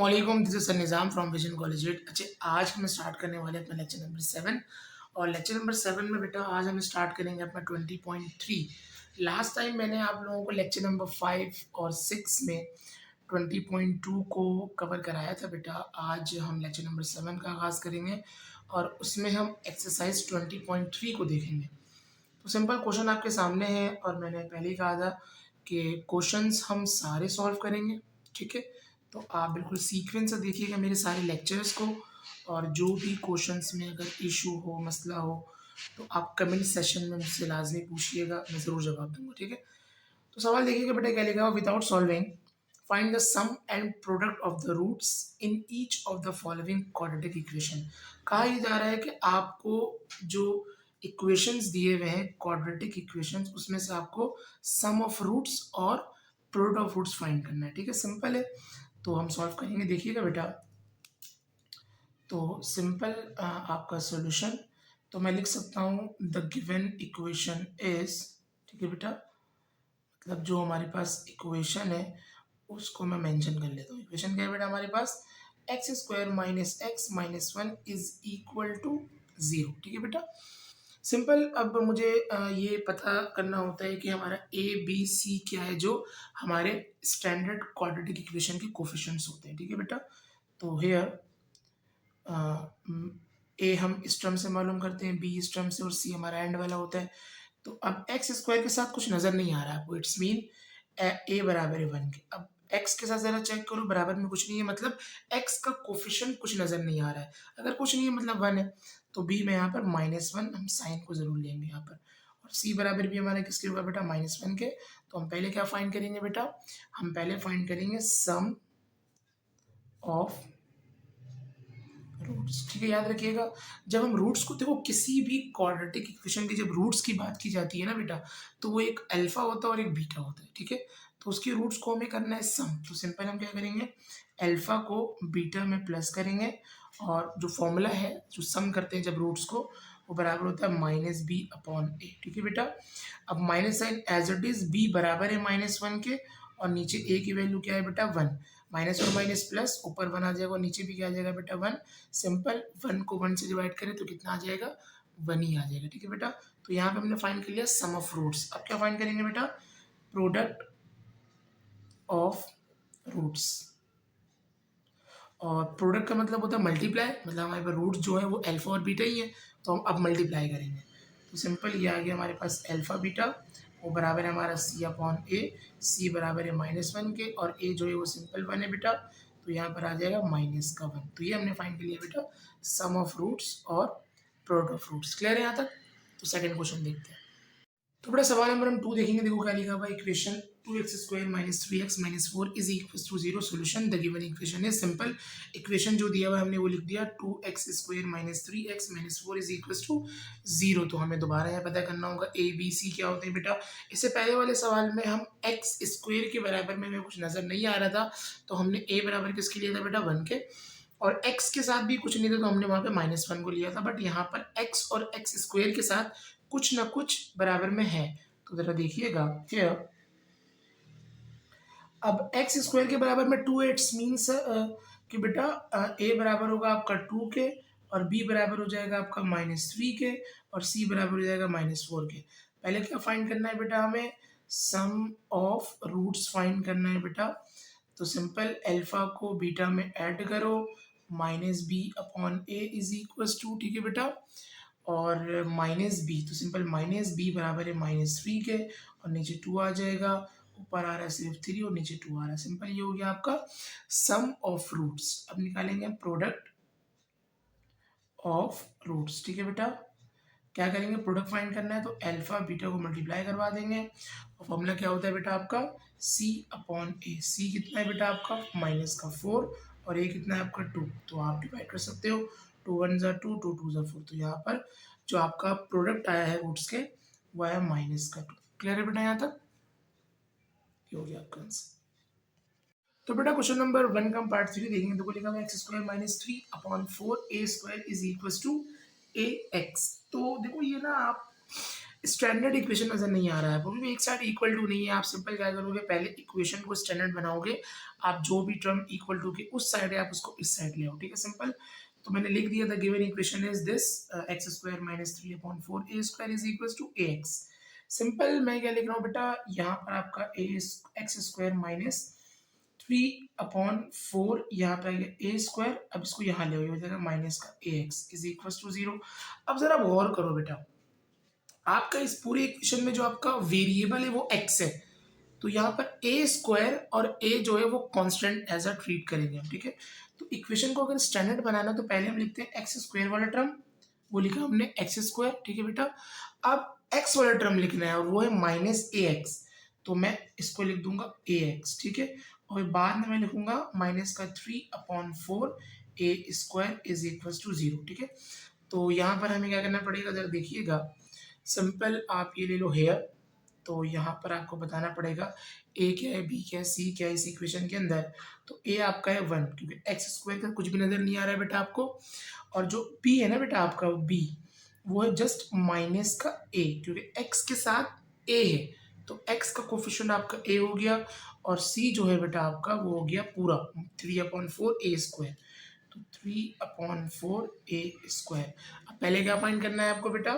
अस्सलामुअलैकुम, this is sir Nizam from vision college eight. अच्छा, आज हम स्टार्ट करने वाले हैं अपना लेक्चर नंबर 7। और लेक्चर नंबर 7 में बेटा आज हम स्टार्ट करेंगे अपना 20.3। लास्ट टाइम मैंने आप लोगों को लेक्चर नंबर 5 और 6 में 20.2 को कवर कराया था बेटा। आज हम लेक्चर नंबर 7 का आगाज़ करेंगे और उसमें हम एक्सरसाइज 20.3 को देखेंगे। तो सिंपल क्वेश्चन आपके सामने है और मैंने पहले ही कहा था कि क्वेश्चंस हम सारे सॉल्व करेंगे, ठीक है। तो आप बिल्कुल सीक्वेंस से देखिएगा मेरे सारे लेक्चर्स को, और जो भी क्वेश्चंस में अगर इशू हो, मसला हो, तो आप कमेंट सेशन में मुझसे लाजमी पूछिएगा, मैं ज़रूर जवाब दूंगा, ठीक है। तो सवाल देखिएगा बेटा, क्या लिखा हुआ, without solving find the sum and product of the roots in each of the following quadratic equation. कहा यह जा रहा है कि आपको जो इक्वेशंस दिए हुए हैं क्वाड्रेटिक इक्वेशंस, उसमें से आपको सम ऑफ रूट्स और प्रोडक्ट ऑफ रूट्स फाइंड करना है, ठीक है। सिंपल है, तो हम सॉल्व करेंगे। देखिएगा बेटा, तो सिंपल आपका सॉल्यूशन, तो मैं लिख सकता हूँ द गिवन इक्वेशन इज, ठीक है बेटा, मतलब जो हमारे पास इक्वेशन है उसको मैं मेंशन कर लेता हूँ। इक्वेशन क्या है बेटा हमारे पास, X square minus X minus one is equal to 0, ठीक है बेटा। सिंपल, अब मुझे ये पता करना होता है कि हमारा ए बी सी क्या है, जो हमारे स्टैंडर्ड क्वाड्रेटिक इक्वेशन के कोफिशिएंट्स होते हैं, ठीक है बेटा। तो हेयर ए हम इस टर्म से मालूम करते हैं, बी इस टर्म से, और सी हमारा एंड वाला होता है। तो अब एक्स स्क्वायर के साथ कुछ नज़र नहीं आ रहा है आपको, इट्स मीन ए बराबर है 1 के। अब एक्स के साथ ज़रा चेक करो, बराबर में कुछ नहीं है, मतलब एक्स का कोफिशिएंट कुछ नज़र नहीं आ रहा है। अगर कुछ नहीं है मतलब 1 है, तो बी में यहाँ पर -1 हम साइन को ज़रूर लेंगे यहाँ पर। और सी बराबर भी हमारा किसके होगा बेटा, -1 के। तो हम पहले क्या फाइंड करेंगे बेटा, हम पहले फाइंड करेंगे सम ऑफ रूट्स, ठीक है। याद रखिएगा, जब हम रूट्स को, देखो किसी भी क्वाड्रेटिक इक्वेशन की जब रूट्स की बात की जाती है ना बेटा, तो वो एक अल्फा होता है और एक बीटा होता है, ठीक है। तो उसकी रूट्स को हमें करना है सम। तो सिंपल हम क्या करेंगे, अल्फा को बीटा में प्लस करेंगे, और जो फॉर्मूला है जो सम करते हैं जब रूट्स को, वो बराबर होता है -b/a, ठीक है बेटा। अब minus sign as it is, b बराबर है -1 के, और नीचे a की वैल्यू क्या है बेटा 1, माइनस और माइनस प्लस, ऊपर 1 आ जाएगा और नीचे भी क्या आ जाएगा बेटा 1। सिंपल, 1 को 1 से डिवाइड करें तो कितना आ जाएगा, 1 ही आ जाएगा, ठीक है बेटा। तो यहाँ पे हमने फाइंड कर लिया सम ऑफ रूट्स। अब क्या फाइंड करेंगे बेटा, प्रोडक्ट ऑफ रूट्स। और प्रोडक्ट का मतलब होता है मल्टीप्लाई, मतलब हमारे पास रूट्स जो है वो अल्फा और बीटा ही है, तो हम अब मल्टीप्लाई करेंगे। तो सिंपल ये आ गया हमारे पास अल्फा बीटा, वो बराबर है हमारा c/a, c बराबर है -1 के, और a जो है वो सिंपल 1 है बेटा, तो यहाँ पर आ जाएगा -1। तो ये हमने फाइंड कर लिया बेटा सम ऑफ रूट्स और प्रोडक्ट ऑफ रूट्स। क्लियर है यहाँ तक। तो सेकंड क्वेश्चन देखते हैं। तो बड़ा सवाल नंबर हम 2 देखेंगे। देखो क्या लिखा हुआ है, equation 2x² - 3x - 4 is equal to 0 solution. The given equation है, सिंपल इक्वेशन जो दिया हुआ है हमने वो लिख दिया 2x² - 3x - 4 is equal to 0। तो हमें दोबारा यहाँ पता करना होगा ए बी सी क्या होते हैं बेटा। इससे पहले वाले सवाल में हम एक्स स्क्वायर के बराबर में हमें कुछ नजर नहीं आ रहा था, तो हमने ए बराबर किसके लिया था बेटा 1 के, और x के साथ भी कुछ नहीं था तो हमने वहां पे -1 को लिया था। बट यहाँ पर x और x स्क्वायर के साथ कुछ ना कुछ बराबर में है, तो जरा देखिएगा here, अब x स्क्वायर के बराबर में 2x मीन्स कि बेटा a बराबर होगा आपका 2 के, और b बराबर हो जाएगा आपका -3 के, और c बराबर हो जाएगा -4 के। पहले क्या फाइंड करना है बेटा, हमें सम ऑफ रूट्स फाइंड करना है बेटा। तो सिंपल, अल्फा को बीटा में ऐड करो, -b/a इज इक्वल टू, ठीक है बेटा, और -b, तो सिंपल -b बराबर है -3 के, और नीचे 2 आ जाएगा, ऊपर आ रहा है सिर्फ 3 और नीचे 2 आ रहा है। सिंपल ये हो गया आपका सम ऑफ रूट्स। अब निकालेंगे प्रोडक्ट ऑफ रूट्स, ठीक है बेटा। क्या करेंगे, प्रोडक्ट फाइंड करना है, तो अल्फा बीटा को मल्टीप्लाई करवा देंगे, और फॉर्मूला क्या होता है बेटा आपका c/a। c कितना है बेटा आपका -4, और a कितना है आपका 2, तो आप डिवाइड कर सकते हो, 2 1 ज़ा 2, 2 2 ज़ा 4। तो यहाँ पर जो आपका प्रोडक्ट आया है रूट्स के वो आया -2। क्लियर है बेटा यहाँ तक, ये हो गया आपका आंसर। तो बेटा क्वेश्चन नंबर 1 का हम पार्ट 3 देखेंगे। तो लिखा हुआ x² - 3/4 a² is equal to ax। तो देखो ये ना, आप स्टैंडर्ड इक्वेशन नज़र नहीं आ रहा है, वो भी एक साइड इक्वल टू नहीं है। आप सिंपल क्या करोगे, पहले इक्वेशन को स्टैंडर्ड बनाओगे, आप जो भी टर्म इक्वल टू के उस साइड है आप उसको इस साइड ले आओ, ठीक है, सिंपल। तो मैंने लिख दिया, the given equation is this, x square minus 3/4 a square is equal to a x. Simple मैं क्या लिख रहा हूँ बेटा, यहाँ पर आपका ए एक्स स्क्वायर माइनस 3/4 यहाँ पे आ गया ए स्क्वायर, अब इसको यहाँ ले हो जाएगा माइनस का ए एक्स इज इक्वल टू 0। अब जरा गौर करो बेटा, आपका इस पूरे इक्वेशन में जो आपका वेरिएबल है वो x है, तो यहाँ पर ए स्क्वायर और ए जो है वो कांस्टेंट एज अ ट्रीट करेंगे हम, ठीक है। तो इक्वेशन को अगर स्टैंडर्ड बनाना तो पहले हम लिखते हैं एक्स स्क्वायर वाला टर्म, वो लिखा हमने एक्स स्क्वायर, ठीक है बेटा। अब एक्स वाला टर्म लिखना है और वो है माइनस ए एक्स, तो मैं इसको लिख दूंगा ए एक्स, ठीक है। और बाद में मैं लिखूंगा माइनस का 3/4 a square is equal to 0, ठीक है। तो यहाँ पर हमें क्या करना पड़ेगा, जरा देखिएगा, सिंपल आप ये ले लो हेयर, तो यहाँ पर आपको बताना पड़ेगा ए क्या है, बी क्या है, सी क्या है इस इक्वेशन के अंदर। तो ए आपका है 1, क्योंकि एक्स स्क्वायर का कुछ भी नज़र नहीं आ रहा है बेटा आपको, और जो बी है ना बेटा आपका बी, वो है जस्ट माइनस का ए, क्योंकि एक्स के साथ ए है, तो एक्स का कोफिशिएंट आपका ए हो गया, और सी जो है बेटा आपका वो हो गया पूरा 3/4 ए स्क्वायर, तो 3/4 ए स्क्वायर। अब पहले क्या फाइंड करना है आपको बेटा,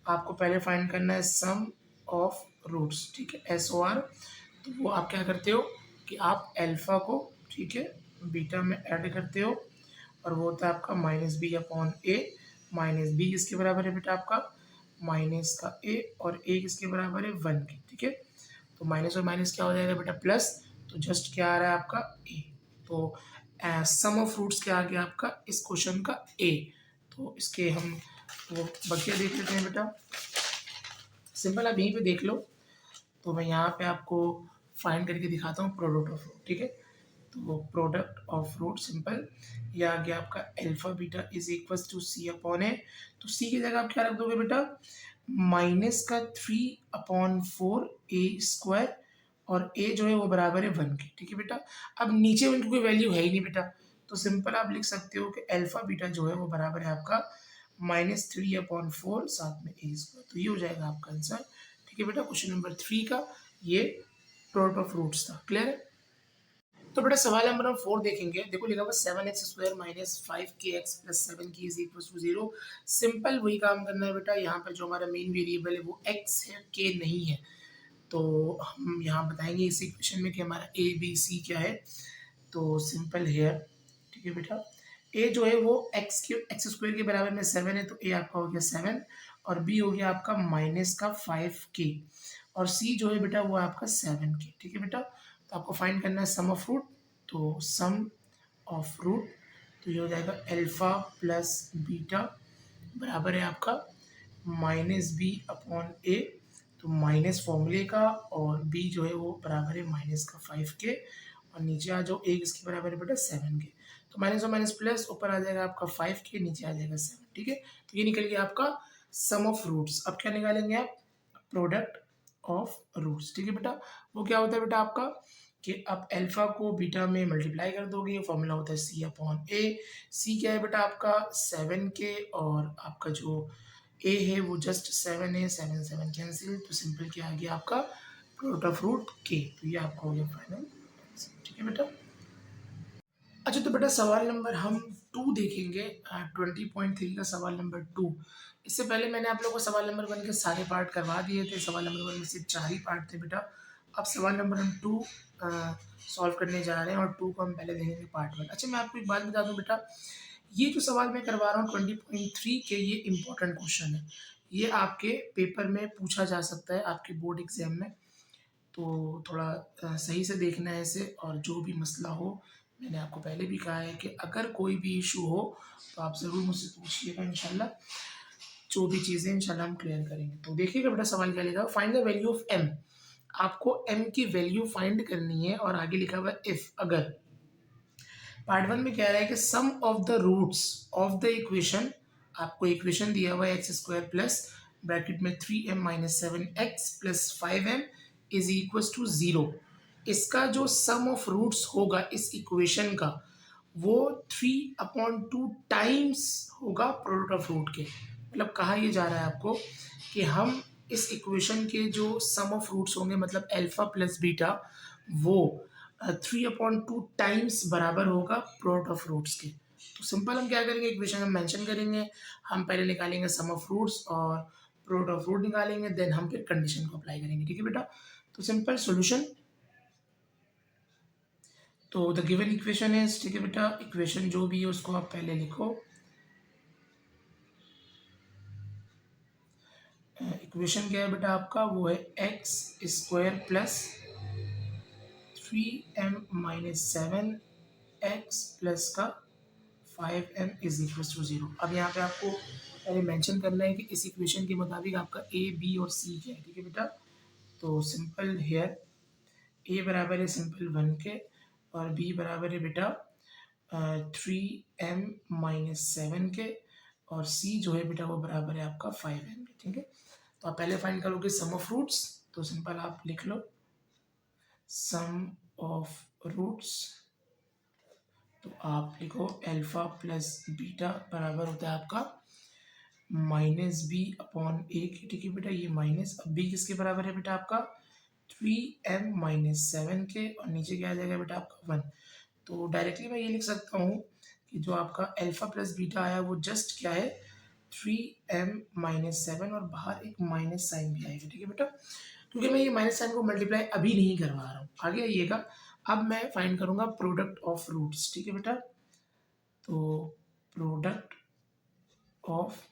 आपको पहले फाइंड करना है सम ऑफ रूट्स, ठीक है, SOR। तो वो आप क्या करते हो कि आप अल्फा को, ठीक है, बीटा में ऐड करते हो, और वो होता है आपका माइनस बी अपॉन ए, माइनस बी किसके बराबर है बेटा आपका माइनस का ए, और ए किसके बराबर है 1 के, ठीक है। तो माइनस और माइनस क्या हो जाएगा बेटा प्लस, तो जस्ट क्या आ रहा है आपका ए, तो सम ऑफ रूट्स क्या आ गया आपका इस क्वेश्चन का ए। तो इसके हम वो बकिया देख लेते हैं बेटा, सिंपल आप यहीं पे देख लो। तो मैं यहाँ पे आपको फाइंड करके दिखाता हूँ प्रोडक्ट ऑफ रूट, ठीक है। तो प्रोडक्ट ऑफ रूट सिंपल ये आ गया आपका alpha beta is equal to C upon A, तो सी की जगह आप क्या रख दोगे बेटा माइनस का 3/4 ए स्क्वायर, और ए जो है वो बराबर है 1 के, ठीक है बेटा। अब नीचे उनकी कोई वैल्यू है ही नहीं बेटा, तो सिंपल आप लिख सकते हो कि अल्फा बीटा जो है वो बराबर है आपका -3/4 साथ में ए स्क्वायर, तो ये हो जाएगा आपका आंसर, ठीक है बेटा। क्वेश्चन नंबर 3 का ये प्रोडक्ट ऑफ रूट्स था, क्लियर है। तो बेटा सवाल नंबर हम 4 देखेंगे, देखो लिखा हुआ 7x square minus 5kx plus 7 की इज इक्वल टू 0। सिंपल वही काम करना है बेटा, यहाँ पर जो हमारा मेन वेरिएबल है वो x है, k नहीं है। तो हम यहाँ बताएंगे इस इक्वेशन में कि हमारा ए बी सी क्या है। तो सिंपल हेयर, ठीक है बेटा, ए जो है वो एक्स स्क्वायर के बराबर में 7 है, तो ए आपका हो गया 7, और बी हो गया आपका माइनस का 5k, और सी जो है बेटा वो आपका 7k, ठीक है बेटा। तो आपको फाइंड करना है सम ऑफ रूट, तो सम ऑफ रूट, तो ये हो जाएगा अल्फा प्लस बीटा बराबर है आपका माइनस बी अपॉन ए, तो माइनस फॉर्मूले का, और बी जो है वो बराबर है माइनस का 5k, और नीचे आ जाओ ए किसके बराबर है बेटा 7 के, तो माइनस और माइनस प्लस, ऊपर आ जाएगा आपका 5k, नीचे आ जाएगा 7, ठीक है। तो ये निकल गया आपका सम ऑफ रूट्स। अब क्या निकालेंगे आप, प्रोडक्ट ऑफ रूट्स, ठीक है बेटा। वो क्या होता है बेटा आपका कि आप अल्फा को बीटा में मल्टीप्लाई कर दोगे, फॉर्मूला होता है सी अपॉन ए, सी क्या है बेटा आपका 7k, और आपका जो ए है वो जस्ट 7 है, 7 7 कैंसिल, तो सिंपल क्या आ गया आपका प्रोडक्ट ऑफ रूट के, तो ये आपका हो गया फाइनल, ठीक है बेटा। अच्छा तो बेटा सवाल नंबर हम 2 देखेंगे, 20.3 का सवाल नंबर 2। इससे पहले मैंने आप लोगों को सवाल नंबर 1 के सारे पार्ट करवा दिए थे, सवाल नंबर 1 में सिर्फ 4 ही पार्ट थे बेटा। अब सवाल नंबर हम 2 सॉल्व करने जा रहे हैं, और 2 को हम पहले देखेंगे पार्ट 1। अच्छा मैं आपको एक बात बता दूं बेटा, ये जो सवाल मैं करवा रहा हूँ 20.3 के, ये इंपॉर्टेंट क्वेश्चन है, ये आपके पेपर में पूछा जा सकता है आपके बोर्ड एग्जाम में, तो थोड़ा सही से देखना है इसे, और जो भी मसला हो, मैंने आपको पहले भी कहा है कि अगर कोई भी इशू हो तो आप ज़रूर मुझसे पूछिएगा, इंशाल्लाह जो भी चीज़ें इंशाल्लाह हम क्लियर करेंगे। तो देखिएगा बेटा सवाल क्या लिखा, find the value of m। आपको m की वैल्यू फाइंड करनी है, और आगे लिखा हुआ इफ, अगर। पार्ट 1 में कह रहा है कि sum of the roots of the equation, आपको इक्वेशन दिया हुआ है एक्स स्क्वायर प्लस ब्रैकेट में 3m minus 7x plus 5m is equal to 0। इसका जो सम ऑफ रूट्स होगा इस इक्वेशन का, वो 3/2 टाइम्स होगा प्रोडक्ट ऑफ रूट के। मतलब कहा यह जा रहा है आपको कि हम इस इक्वेशन के जो सम ऑफ रूट्स होंगे मतलब अल्फा प्लस बीटा वो 3/2 टाइम्स बराबर होगा प्रोडक्ट ऑफ रूट्स के। तो सिंपल हम क्या करेंगे, इक्वेशन हम मेंशन करेंगे, हम पहले निकालेंगे सम ऑफ रूट्स और प्रोडक्ट ऑफ रूट निकालेंगे, देन हम फिर कंडीशन को अप्लाई करेंगे। ठीक है बेटा, तो सिंपल सॉल्यूशन, तो द गिवन इक्वेशन इज, ठीक है बेटा, इक्वेशन जो भी है उसको आप पहले लिखो। इक्वेशन क्या है बेटा आपका, वो है X square plus 3m-7 x plus का 5m इज इक्वल टू 0। अब यहाँ पे आपको पहले मेंशन करना है कि इस इक्वेशन के मुताबिक आपका ए बी और सी क्या है। ठीक है बेटा, तो सिंपल हेयर ए बराबर है सिंपल 1 के और बी बराबर है बेटा 3m-7 के और सी जो है बेटा वो बराबर है आपका 5m के। ठीक है, तो आप पहले फाइंड करोगे सम ऑफ रूट्स, तो सिंपल आप लिख लो सम ऑफ रूट्स, तो आप लिखो अल्फा प्लस बीटा बराबर होता है आपका माइनस बी अपॉन ए की। ठीक है बेटा, ये माइनस, अब बी किसके बराबर है बेटा आपका 3m-7 के और नीचे क्या आ जाएगा बेटा आपका 1। तो डायरेक्टली मैं ये लिख सकता हूँ कि जो आपका अल्फा प्लस बीटा आया वो जस्ट क्या है 3m-7 और बाहर एक माइनस साइन भी आएगा। ठीक है बेटा, क्योंकि मैं ये माइनस साइन को मल्टीप्लाई अभी नहीं करवा रहा हूँ, आगे आइएगा। अब मैं फाइंड करूंगा प्रोडक्ट ऑफ रूट्स। ठीक है बेटा, तो प्रोडक्ट ऑफ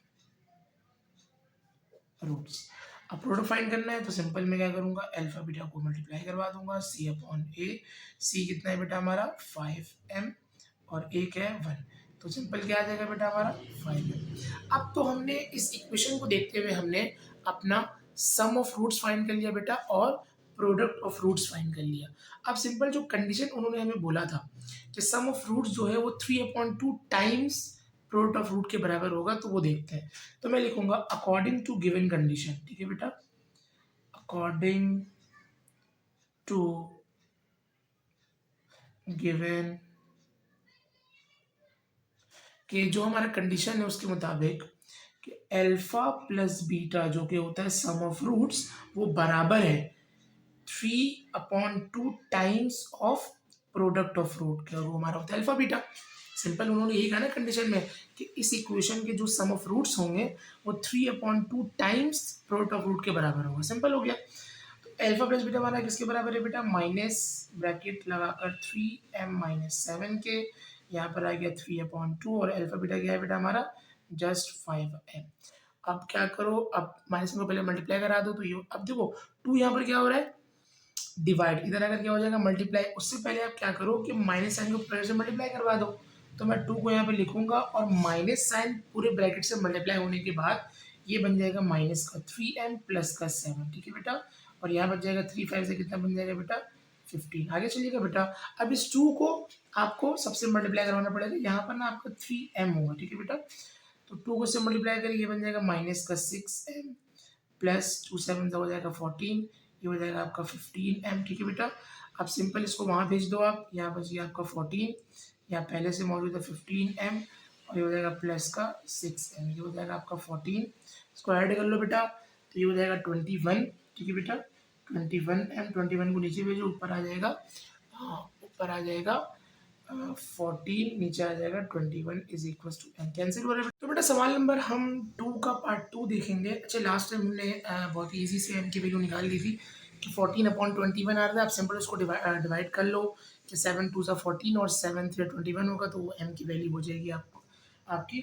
रूट्स, अब प्रोडक्ट फाइंड करना है तो सिंपल मैं क्या करूंगा, अल्फा बीटा को मल्टीप्लाई करवा दूंगा, सी अपॉन ए, सी कितना है बेटा हमारा 5m और ए क्या है 1, तो सिंपल क्या आ जाएगा बेटा हमारा 5m। अब तो हमने इस इक्वेशन को देखते हुए हमने अपना सम ऑफ रूट्स फाइंड कर लिया बेटा और प्रोडक्ट ऑफ रूट्स फाइंड कर लिया। अब सिंपल जो कंडीशन उन्होंने हमें बोला था कि सम ऑफ रूट्स जो है वो 3/2 टाइम्स प्रोडक्ट ऑफ रूट के बराबर होगा, तो वो देखते हैं। तो मैं लिखूंगा अकॉर्डिंग टू गिवन कंडीशन। ठीक है बेटा, अकॉर्डिंग टू गिवन कि जो हमारा कंडीशन है उसके मुताबिक कि अल्फा प्लस बीटा जो कि होता है सम ऑफ रूट्स वो बराबर है 3/2 times of product of root के, और वो हमारा होता है अल्फा बीटा। सिंपल उन्होंने यही कहा ना कंडीशन में कि इस इक्वेशन के जो सम ऑफ रूट्स होंगे वो 3/2 टाइम्स प्रोडक्ट ऑफ रूट के बराबर होगा। सिंपल हो गया। तो अल्फा प्लस बीटा हमारा किसके बराबर है बेटा, माइनस ब्रैकेट लगाकर 3m-7 के, यहाँ पर आ गया 3/2 और अल्फा बीटा क्या है बेटा हमारा जस्ट 5m। अब क्या करो, अब माइनस को पहले मल्टीप्लाई करा दो, तो ये अब देखो 2 यहाँ पर क्या हो रहा है डिवाइड, इधर अगर क्या हो जाएगा मल्टीप्लाई। उससे पहले आप क्या करो कि माइनस साइन को प्लस से मल्टीप्लाई करवा दो, तो मैं 2 को यहाँ पे लिखूंगा और माइनस साइन पूरे ब्रैकेट से मल्टीप्लाई होने के बाद ये बन जाएगा माइनस का 3m प्लस का 7। ठीक है बेटा, और यहाँ बच जाएगा 3 5 से कितना बन जाएगा बेटा 15। आगे चलिएगा बेटा, अब इस 2 को आपको सबसे मल्टीप्लाई करवाना पड़ेगा, यहाँ पर ना आपका 3m होगा। ठीक है बेटा, तो 2 को से मल्टीप्लाई करें, ये बन जाएगा माइनस का 6m प्लस 2 7 हो जाएगा 14, ये हो जाएगा आपका 15m। ठीक है बेटा, अब सिंपल इसको वहाँ भेज दो आप, यहाँ बच गया आपका 14, यहाँ पहले से मौजूद है 15m और ये हो जाएगा प्लस का 6m, ये हो जाएगा आपका 14, इसको ऐड कर लो बेटा, तो ये हो जाएगा 21। ठीक है बेटा, 21m, 21 को नीचे भेजो, ऊपर आ जाएगा, हाँ ऊपर आ जाएगा 14, नीचे आ जाएगा 21 is equal to m, cancel हो रहा है। तो बेटा सवाल नंबर हम 2 का पार्ट 2 देखेंगे। अच्छा लास्ट टाइम हमने बहुत ईजी से m की वैल्यू निकाल ली थी कि 14/21 आ रहा था। आप सिंपल उसको डिवाइड कर लो कि 7 2 14 और 7 3 21 होगा, तो वो m की वैल्यू हो जाएगी आपको आपकी,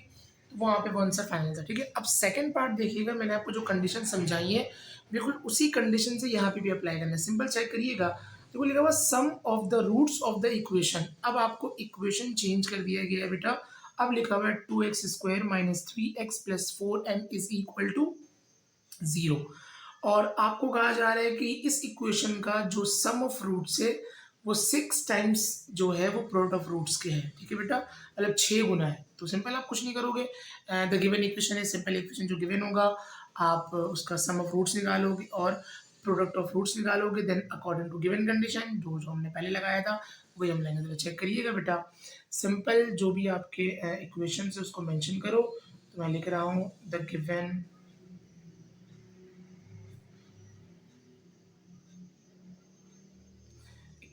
तो वहाँ पे वो आंसर फाइनल था। ठीक है, अब सेकंड पार्ट देखिएगा, मैंने आपको जो कंडीशन समझाई है बिल्कुल उसी कंडीशन से यहाँ पे भी अप्लाई करना है। सिंपल चेक करिएगा, देखो लिखा हुआ sum of the roots of the equation. अब आपको इक्वेशन चेंज कर दिया गया है बेटा, अब लिखा हुआ है 2x² minus 3x plus 4m is equal to 0, और आपको कहा जा रहा है कि इस इक्वेशन का जो सम ऑफ रूट्स है वो 6 टाइम्स जो है वो प्रोडक्ट ऑफ रूट्स के हैं। ठीक है बेटा, मतलब 6 गुना है। तो सिंपल आप कुछ नहीं करोगे, द गिवन इक्वेशन है, सिंपल इक्वेशन जो गिवन होगा आप उसका सम ऑफ रूट्स निकालोगे और प्रोडक्ट ऑफ रूट्स निकालोगे, then according to given condition जो जो हमने पहले लगाया था वही हम लाएंगे। जरा चेक करिएगा बेटा, सिंपल जो भी आपके इक्वेशन है उसको मेंशन करो। तो मैं लिख रहा हूँ द गिवन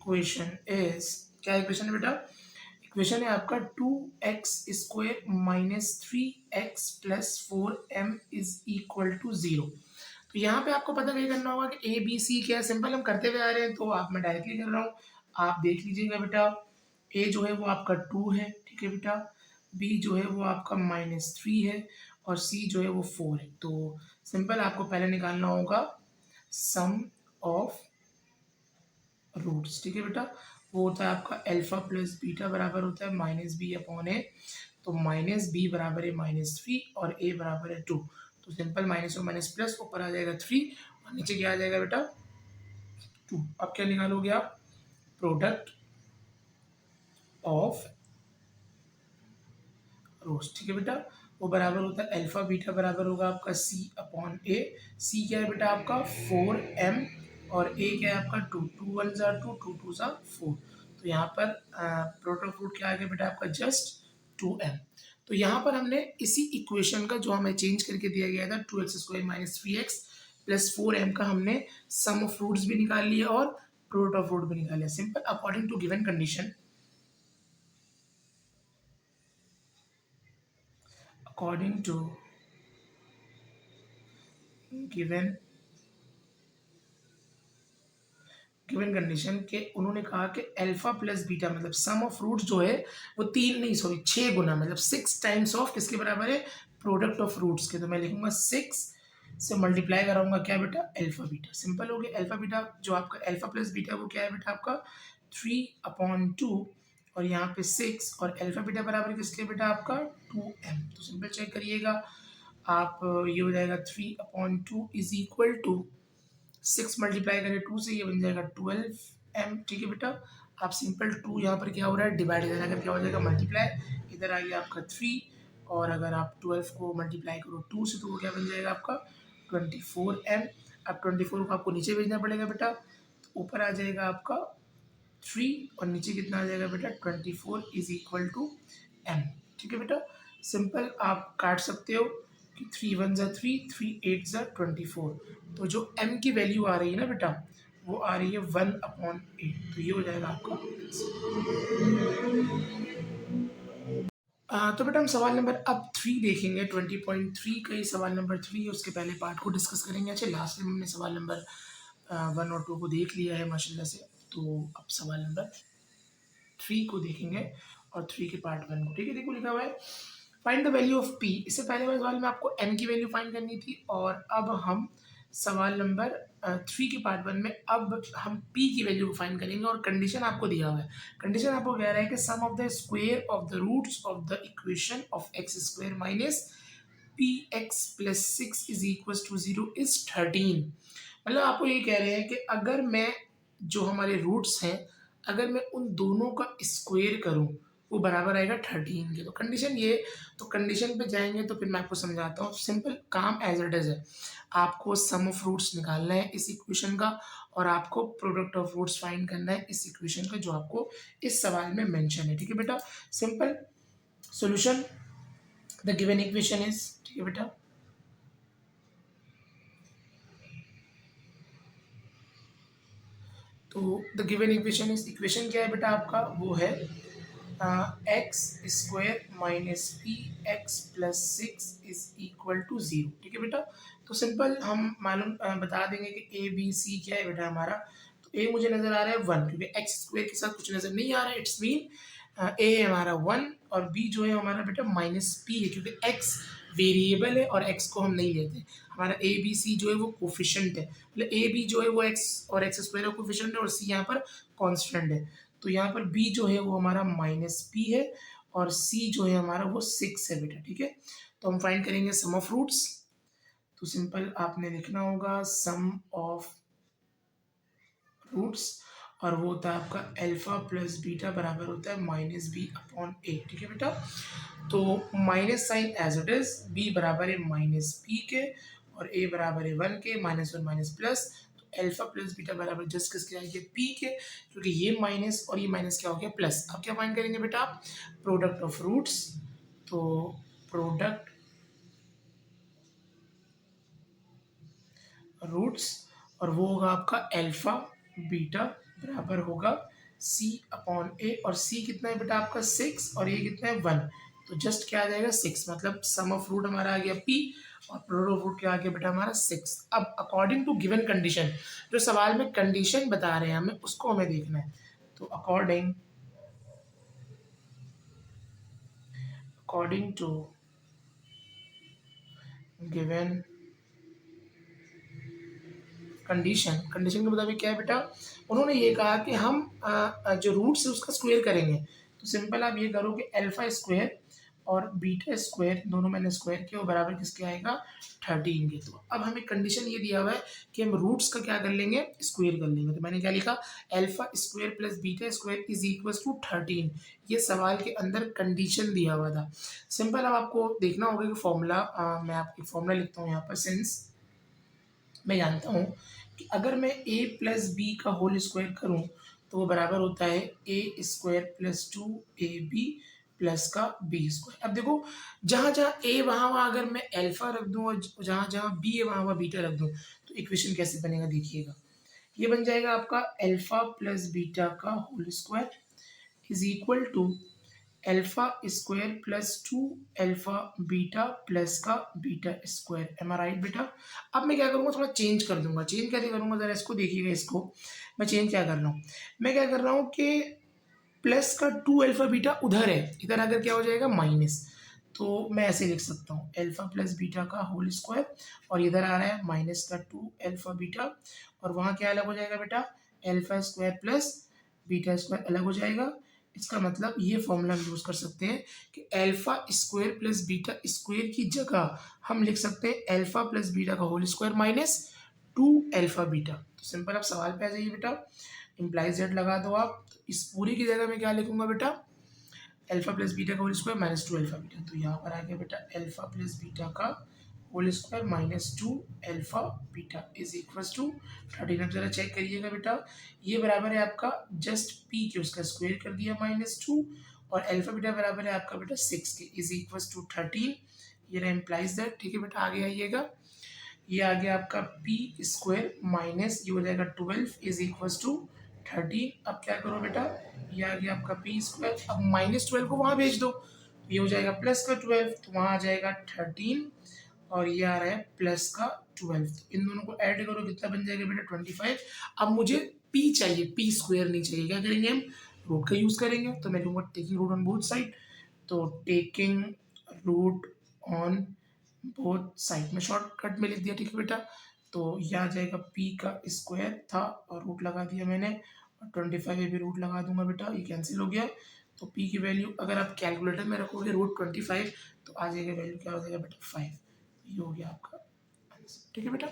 इक्वेशन इज, क्या इक्वेशन है बेटा? इक्वेशन है आपका 2x² minus 3x plus 4m is equal to 0। तो यहाँ पे आपको पता नहीं करना होगा कि ए बी सी क्या है, सिंपल हम करते हुए आ रहे हैं, तो आप मैं डायरेक्टली कर रहा हूँ। आप देख लीजिएगा बेटा, ए जो है वो आपका 2 है, ठीक है बेटा, बी जो है वो आपका -3 है, और सी जो है वो 4 है। तो सिंपल आपको पहले निकालना होगा सम ऑफ रूट्स, ठीक है बेटा। वो होता है आपका अल्फा प्लस बीटा बराबर होता है -b/a। तो -b बराबर है -3 और a बराबर है 2। तो सिंपल माइनस और माइनस प्लस, ऊपर आ जाएगा 3 और नीचे क्या आ जाएगा बेटा 2। अब क्या निकालोगे आप? प्रोडक्ट ऑफ रोज, ठीक है बेटा। वो बराबर होता है अल्फा बीटा बराबर होगा आपका c/a। c क्या है बेटा आपका 4m, और a क्या है आपका 2। 2 1 ज़ा 2, 2 2 ज़ा 4। तो यहाँ पर प्रोडक्ट ऑफ रूट क्या आ गया बेटा आपका जस्ट 2m। तो यहाँ पर हमने इसी इक्वेशन का जो हमें चेंज करके दिया गया था 2x² minus 3x plus 4m का हमने सम ऑफ रूट्स भी निकाल लिया और प्रोडक्ट ऑफ रूट भी निकाल लिया। Simple according to given condition, according to given given condition के उन्होंने कहा कि अल्फा प्लस बीटा मतलब सम ऑफ रूट जो है वो 3 नहीं सॉरी 6 गुना मतलब 6 टाइम्स ऑफ किसके बराबर है? प्रोडक्ट ऑफ रूट्स के। तो मैं लिखूंगा 6 से मल्टीप्लाई कराऊंगा क्या बेटा? Alpha beta. सिंपल हो गया। अल्फा बीटा जो आपका अल्फा प्लस बीटा वो क्या है बेटा आपका 3/2 और यहाँ पे 6 और अल्फा बीटा बराबर किसके बेटा आपका 2m। तो सिंपल चेक करिएगा आप, ये हो जाएगा 3/2 इज इक्वल टू 6 मल्टीप्लाई करें 2 से, ये बन जाएगा 12m, ठीक है बेटा। आप सिंपल 2 यहाँ पर क्या हो रहा है डिवाइड, इधर अगर क्या हो जाएगा मल्टीप्लाई, इधर आ गया आपका 3 और अगर आप 12 को मल्टीप्लाई करो 2 से तो वो क्या बन जाएगा आपका 24m। अब 24 को आपको नीचे भेजना पड़ेगा बेटा, तो ऊपर आ जाएगा आपका 3 और नीचे कितना आ जाएगा बेटा 24 इज इक्वल टू m, ठीक है बेटा। सिंपल आप काट सकते हो कि 3 1 ज़ा 3, 3 8 ज़ा 24। तो जो m की वैल्यू आ रही है ना बेटा वो आ रही है 1/8। तो ये हो जाएगा आपका तो बेटा हम सवाल नंबर अब 3 देखेंगे। 20.3 का ही सवाल नंबर 3 है, उसके पहले पार्ट को डिस्कस करेंगे। अच्छा लास्ट में हमने सवाल नंबर 1 और 2 को देख लिया है माशाल्लाह से, तो अब सवाल नंबर 3 को देखेंगे और 3 के पार्ट 1 को, ठीक है। देखो लिखा हुआ है find the value of p। इससे पहले वाले सवाल में आपको m की वैल्यू फाइंड करनी थी, और अब हम सवाल नंबर 3 के पार्ट 1 में अब हम p की वैल्यू को फाइंड करेंगे। और कंडीशन आपको दिया हुआ है, कंडीशन आपको कह रहा है कि sum of the square of the roots of the equation of x² minus px plus 6 is equal to 0 is 13। मतलब आपको ये कह रहे हैं कि अगर मैं जो हमारे रूट्स हैं अगर मैं उन दोनों का स्क्वायर करूं वो बराबर आएगा 13 के। तो कंडीशन ये, तो कंडीशन पे जाएंगे तो फिर मैं आपको समझाता हूँ। सिंपल काम एज इट इज है, आपको सम ऑफ रूट्स निकालना है इस इक्वेशन का और आपको प्रोडक्ट ऑफ रूट्स फाइंड करना है इस इक्वेशन का जो आपको इस सवाल में मेंशन है, ठीक है बेटा। Simple solution the given equation is, ठीक है बेटा। तो the given equation is, equation क्या है बेटा आपका वो है x² minus p x plus 6 is equal to 0, ठीक है बेटा। तो सिंपल हम मालूम बता देंगे कि ए बी सी क्या है बेटा हमारा। तो ए मुझे नजर आ रहा है 1 क्योंकि x² के साथ कुछ नजर नहीं आ रहा है, इट्स मीन ए हमारा 1 और बी जो है हमारा बेटा माइनस पी है क्योंकि x वेरिएबल है और x को हम नहीं लेते। हमारा ए बी सी जो है वो कोफिशिएंट है, मतलब ए बी जो है वो x और x² का कोफिशिएंट है और सी यहाँ पर कांस्टेंट है। तो यहाँ पर b जो है वो हमारा -p है और c जो है हमारा वो 6 है बेटा, ठीक है। तो हम फाइंड करेंगे सम ऑफ रूट्स। तो सिंपल आपने लिखना होगा सम ऑफ रूट्स और वो होता है आपका अल्फा प्लस बीटा बराबर होता है -b/a, ठीक है बेटा। तो minus sign as it is, b बराबर है -p के और a बराबर है 1 के, -1 minus plus. Alpha plus beta बराबर जस्ट किसके आएंगे p के, क्योंकि ये माइनस और ये माइनस क्या हो गया प्लस। अब क्या फाइंड करेंगे बेटा आप? Product of roots. तो प्रोडक्ट रूट्स और वो होगा आपका अल्फा बीटा बराबर होगा सी अपॉन ए, और सी कितना है बेटा आपका 6 और ये कितना है 1, तो जस्ट क्या आ जाएगा 6, मतलब सम ऑफ रूट हमारा आ गया पी और प्रोडक्ट ऑफ रूट क्या आ गया बेटा हमारा 6। अब अकॉर्डिंग टू गिवन कंडीशन, जो सवाल में कंडीशन बता रहे हैं हमें उसको हमें देखना है, तो अकॉर्डिंग टू गिवन कंडीशन के मुताबिक क्या है बेटा, उन्होंने ये कहा कि हम जो रूट्स है उसका स्क्वायर करेंगे। तो सिंपल आप ये करो कि अल्फा स्क्वायर और बीटा स्क्वायर दोनों मैंने स्क्वायर किया, वो बराबर किसके आएगा 13 के। तो अब हमें कंडीशन ये दिया हुआ है कि हम रूट्स का क्या कर लेंगे, स्क्वायर कर लेंगे। तो मैंने क्या लिखा, alpha square plus beta square is equal to 13। ये सवाल के अंदर कंडीशन दिया हुआ था। सिंपल अब आपको देखना होगा कि फॉर्मूला, मैं आपकी फॉर्मूला लिखता हूँ यहाँ पर। सिंस मैं जानता हूँ कि अगर मैं a प्लस बी का होल स्क्वायर करूँ तो वो बराबर होता है ए स्क्वायर प्लस 2ab प्लस का बी स्क्वायर। अब देखो, जहाँ जहाँ a वहाँ वहाँ अगर मैं अल्फा रख दूँ और जहाँ जहाँ b है वहाँ वहाँ बीटा रख दूँ, तो इक्वेशन कैसे बनेगा देखिएगा। ये बन जाएगा आपका अल्फा प्लस बीटा का whole square is equal to alpha square plus 2 alpha beta plus का beta square. Am I right बेटा। अब मैं क्या करूँगा, थोड़ा चेंज कर दूंगा। चेंज कैसे करूँगा जरा इसको देखिएगा। इसको मैं चेंज क्या कर रहा हूँ, मैं क्या कर रहा हूँ कि प्लस का 2 अल्फा बीटा उधर है, इधर अगर क्या हो जाएगा माइनस, तो मैं ऐसे लिख सकता हूँ अल्फा प्लस बीटा का होल स्क्वायर, और इधर आ रहा है माइनस का 2 अल्फा बीटा, और वहाँ क्या अलग हो जाएगा बेटा, alpha square plus beta square अलग हो जाएगा। इसका मतलब ये फॉर्मूला हम यूज कर सकते हैं कि alpha square plus beta square की जगह हम लिख सकते हैं अल्फा प्लस बीटा का whole square minus 2 alpha beta. तो सिंपल आप सवाल पे आ जाइए बेटा, इम्प्लाइज जेड लगा दो आप। तो इस पूरी की जगह मैं क्या लिखूंगा बेटा, अल्फा प्लस बीटा का whole square minus 2 alpha beta. तो यहाँ पर आ गया बेटा अल्फा प्लस बीटा का whole square minus 2 alpha beta is equal to 13। अब जरा चेक करिएगा बेटा, ये बराबर है आपका जस्ट पी के उसका स्क्वायर कर दिया माइनस 2, और अल्फा बीटा बराबर है आपका बेटा 6 के इज इक्वल टू 13। ये रहा इम्प्लाइज दैट। ठीक है बेटा, आगे आइएगा। ये आ गया आपका पी स्क्वायर माइनस ये हो जाएगा 12 इज इक्वल टू 13। अब क्या करो बेटा, ये आ गया आपका पी स्क्वायर, अब माइनस 12 को वहाँ भेज दो, ये हो जाएगा प्लस का 12, तो वहाँ आ जाएगा 13, और ये आ रहा है प्लस का 12। तो इन दोनों को ऐड करो, कितना बन जाएगा बेटा 25। अब मुझे पी चाहिए, पी स्क्वायर नहीं चाहिए। क्या करेंगे हम, रूट का यूज करेंगे। तो मैं लूँगा taking root on both side, तो taking root on both side में शॉर्टकट में लिख दिया। ठीक है बेटा, तो यह आ जाएगा p का स्क्वायर था और रूट लगा दिया मैंने, और 25 ये भी रूट लगा दूंगा बेटा, ये कैंसिल हो गया। तो p की वैल्यू अगर आप कैलकुलेटर में रखोगे रूट 25, तो आ जाएगा वैल्यू क्या हो जाएगा बेटा 5। ये हो गया आपका आंसर। ठीक है बेटा।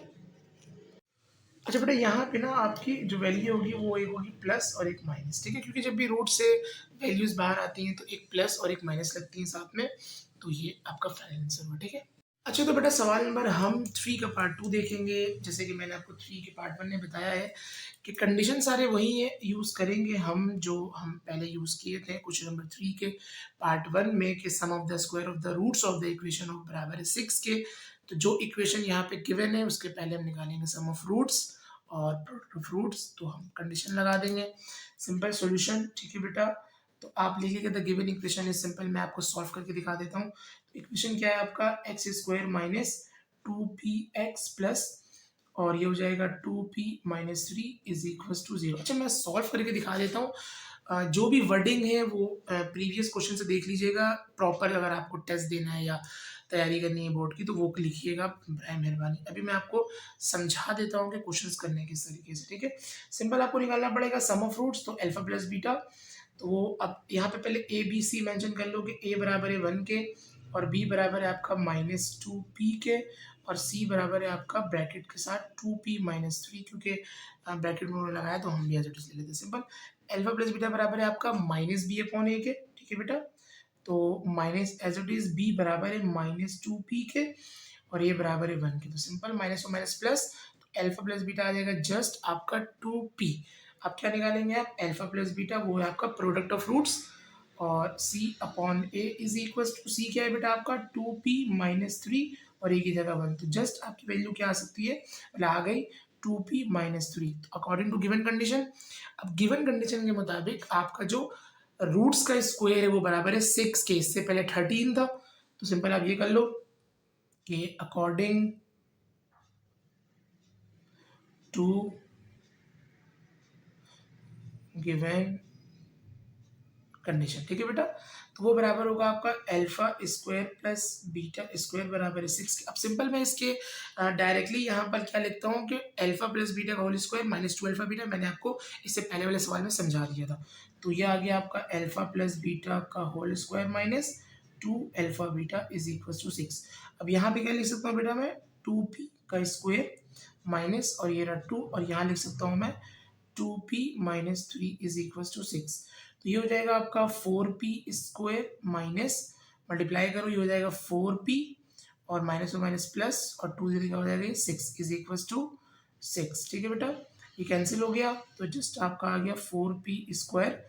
अच्छा बेटा, यहाँ पे ना आपकी जो वैल्यू होगी वो एक होगी प्लस और एक माइनस। ठीक है, क्योंकि जब भी रूट से वैल्यूज बाहर आती हैं तो एक प्लस और एक माइनस लगती हैं साथ में, तो ये आपका फाइनल आंसर हुआ। ठीक है। अच्छा, तो बेटा सवाल नंबर हम 3 का पार्ट 2 देखेंगे। जैसे कि मैंने आपको 3 के पार्ट 1 में बताया है कि कंडीशन सारे वही है, यूज़ करेंगे हम जो हम पहले यूज़ किए थे क्वेश्चन नंबर 3 के पार्ट 1 में, कि sum of the square of the roots of the equation of बराबर है 6 के। तो जो इक्वेशन यहाँ पे गिवन है उसके पहले हम निकालेंगे सम ऑफ रूट्स और प्रोडक्ट ऑफ रूट्स, तो हम कंडीशन लगा देंगे। Simple solution. ठीक है बेटा, तो आप लिखिएगा the given equation is simple. मैं आपको सॉल्व करके दिखा देता हूँ। इक्वेशन क्या है आपका, x square minus 2px plus, और ये हो जाएगा 2p minus 3 is equal to 0। अच्छा, मैं सॉल्व करके दिखा देता हूँ। जो भी वर्डिंग है वो प्रीवियस क्वेश्चन से देख लीजिएगा प्रॉपर। अगर आपको टेस्ट देना है या तैयारी करनी है बोर्ड की तो वो लिखिएगा बराए मेहरबानी। अभी मैं आपको समझा देता हूँ कि क्वेश्चंस करने किस तरीके से। ठीक है, सिंपल आपको निकालना पड़ेगा सम ऑफ रूट्स, तो अल्फा प्लस बीटा। तो वो अब यहाँ पे पहले ए बी सी मेंशन कर लो कि ए बराबर है 1 के, और बी बराबर है आपका माइनस 2p के, और सी बराबर है आपका ब्रैकेट के साथ 2p माइनस 3, क्योंकि ब्रैकेट में उन्होंने लगाया तो हम भी एज इट इज ले लेते हैं सिंपल। अल्फा प्लस बीटा बराबर है आपका माइनस बी अपॉन ए के। ठीक है बेटा, तो minus as it is B बराबर है माइनस 2p के, और ये बराबर है 1 के। तो सिंपल माइनस और माइनस प्लस, तो अल्फा प्लस बीटा आ जाएगा जस्ट आपका 2p। अब क्या निकालेंगे आप, अल्फा प्लस बीटा वो है आपका प्रोडक्ट ऑफ रूट्स, और c upon a is equal to c क्या है बेटा आपका 2p माइनस 3, और a की जगह 1। तो जस्ट आपकी वैल्यू क्या आ सकती है, मतलब आ गई 2p minus 3 according to given condition. अब गिवन कंडीशन के मुताबिक आपका जो रूट्स का स्क्वायर है वो बराबर है 6 के। इससे पहले 13 था, तो सिंपल आप ये कर लो कि अकॉर्डिंग टू गिवन कंडीशन, ठीक है बेटा। तो वो बराबर होगा आपका alpha square plus beta square बराबर है 6। अब सिंपल मैं इसके डायरेक्टली यहाँ पर क्या लिखता हूँ कि अल्फा प्लस बीटा का whole square minus 2 alpha beta, मैंने आपको इससे पहले वाले सवाल में समझा दिया था। तो ये आ गया आपका अल्फा प्लस बीटा का whole square minus 2 alpha beta is equal to 6। अब यहाँ पे क्या लिख सकता हूँ बेटा मैं, 2p का स्क्वायर माइनस और ये रहा 2, और यहाँ लिख सकता हूँ मैं 2p minus 3 is equal to 6। तो ये हो जाएगा आपका 4p स्क्वायर माइनस, मल्टीप्लाई करो, ये हो जाएगा 4p और माइनस और माइनस प्लस और 2 से हो जाएगा 6 इज इक्वल टू 6, ठीक है बेटा। ये कैंसिल हो गया, तो जस्ट आपका आ गया 4p square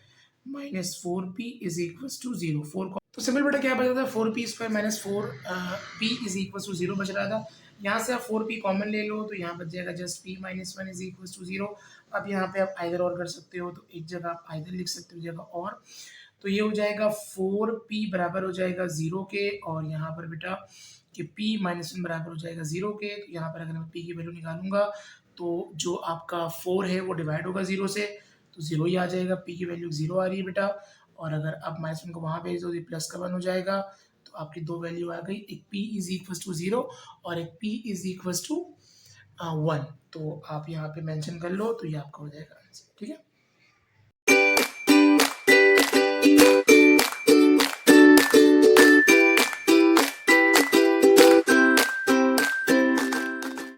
minus 4p is equal to 0। 4 तो सिंपल बेटा क्या बच रहा था, 4p square minus 4p is equal to 0 बच रहा था। यहाँ से आप 4p कॉमन ले लो तो यहाँ बच जाएगा just p minus 1 is equal to 0। अब यहाँ पे आप आइदर और कर सकते हो, तो एक जगह आप आइदर लिख सकते हो, जगह और। तो ये हो जाएगा 4p बराबर हो जाएगा 0 के, और यहाँ पर बेटा कि p माइनस 1 बराबर हो जाएगा 0 के। तो यहाँ पर अगर मैं p की वैल्यू निकालूंगा तो जो आपका 4 है वो डिवाइड होगा 0 से, तो 0 ही आ जाएगा, p की वैल्यू 0 आ रही है बेटा। और अगर आप माइनस 1 को वहाँ भेज दो तो प्लस का 1 हो जाएगा। तो आपकी दो वैल्यू आ गई, एक p इज इक्वल टू 0 और एक p इज इक्वल टू 1। तो आप यहाँ पे मेंशन कर लो, तो ये आपका हो जाएगा आंसर, ठीक है।